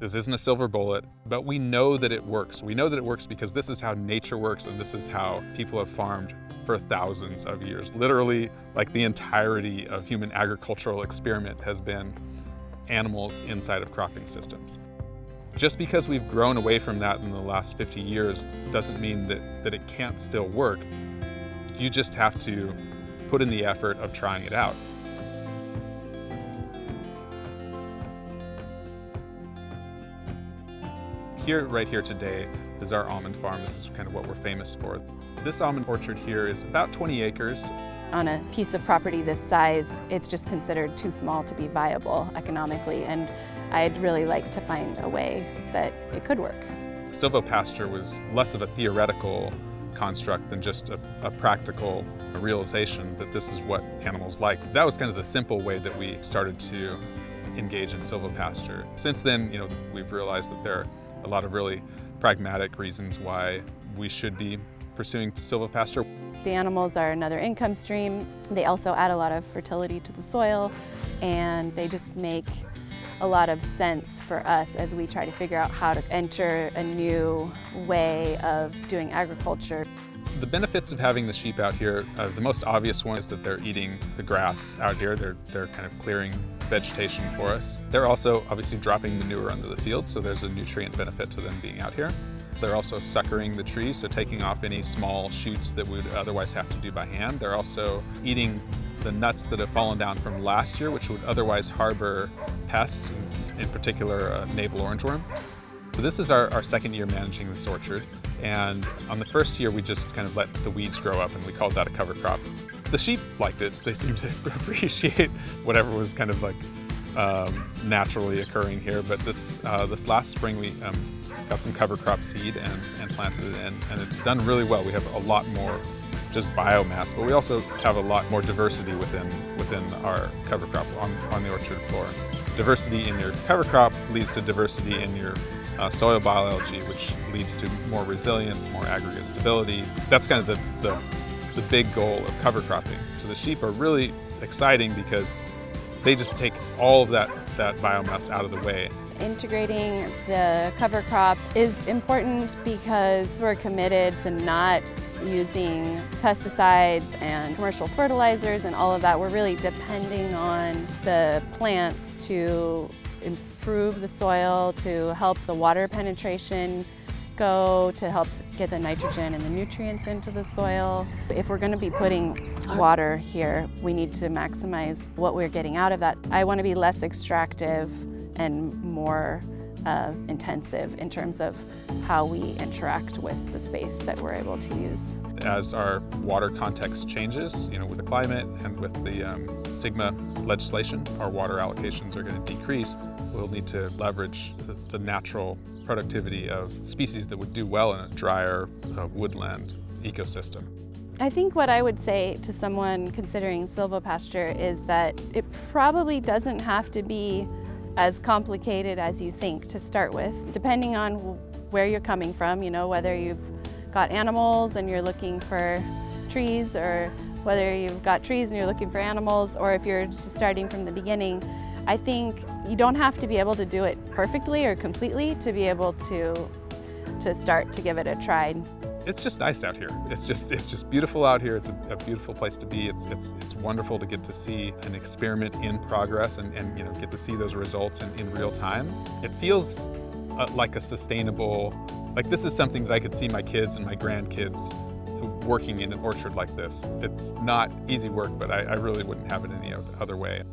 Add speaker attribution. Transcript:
Speaker 1: This isn't a silver bullet, but we know that it works. We know that it works because this is how nature works, and this is how people have farmed for thousands of years. Literally, like the entirety of human agricultural experiment has been animals inside of cropping systems. Just because we've grown away from that in the last 50 years doesn't mean that it can't still work. You just have to put in the effort of trying it out. Right here today is our almond farm. This is kind of what we're famous for. This almond orchard here is about 20 acres.
Speaker 2: On a piece of property this size, it's just considered too small to be viable economically, and I'd really like to find a way that it could work.
Speaker 1: Silvopasture was less of a theoretical construct than just a practical realization that this is what animals like. That was kind of the simple way that we started to engage in silvopasture. Since then, we've realized that there are a lot of really pragmatic reasons why we should be pursuing silvopasture.
Speaker 2: The animals are another income stream. They also add a lot of fertility to the soil, and they just make a lot of sense for us as we try to figure out how to enter a new way of doing agriculture.
Speaker 1: The benefits of having the sheep out here, the most obvious one is that they're eating the grass out here. They're kind of clearing vegetation for us. They're also obviously dropping manure onto the field, so there's a nutrient benefit to them being out here. They're also suckering the trees, so taking off any small shoots that we would otherwise have to do by hand. They're also eating the nuts that have fallen down from last year, which would otherwise harbor pests, in particular navel orangeworm. So this is our second year managing this orchard, and on the first year we just kind of let the weeds grow up, and we called that a cover crop. The sheep liked it. They seemed to appreciate whatever was kind of like naturally occurring here, but this last spring we got some cover crop seed and planted it in, and it's done really well. We have a lot more just biomass, but we also have a lot more diversity within our cover crop on the orchard floor. Diversity in your cover crop leads to diversity in your soil biology, which leads to more resilience, more aggregate stability. That's kind of the big goal of cover cropping. So the sheep are really exciting because they just take all of that biomass out of the way.
Speaker 2: Integrating the cover crop is important because we're committed to not using pesticides and commercial fertilizers and all of that. We're really depending on the plants to improve the soil, to help the water penetration go, to help get the nitrogen and the nutrients into the soil. If we're going to be putting water here, we need to maximize what we're getting out of that. I want to be less extractive and more intensive in terms of how we interact with the space that we're able to use.
Speaker 1: As our water context changes, with the climate and with the SGMA legislation, our water allocations are going to decrease. We'll need to leverage the natural productivity of species that would do well in a drier woodland ecosystem.
Speaker 2: I think what I would say to someone considering silvopasture is that it probably doesn't have to be as complicated as you think to start with, depending on where you're coming from, whether you've got animals and you're looking for trees, or whether you've got trees and you're looking for animals, or if you're just starting from the beginning. I think you don't have to be able to do it perfectly or completely to be able to start to give it a try.
Speaker 1: It's just nice out here. It's just beautiful out here. It's a beautiful place to be. It's wonderful to get to see an experiment in progress and get to see those results in real time. It feels like a sustainable, like this is something that I could see my kids and my grandkids working in an orchard like this. It's not easy work, but I really wouldn't have it any other way.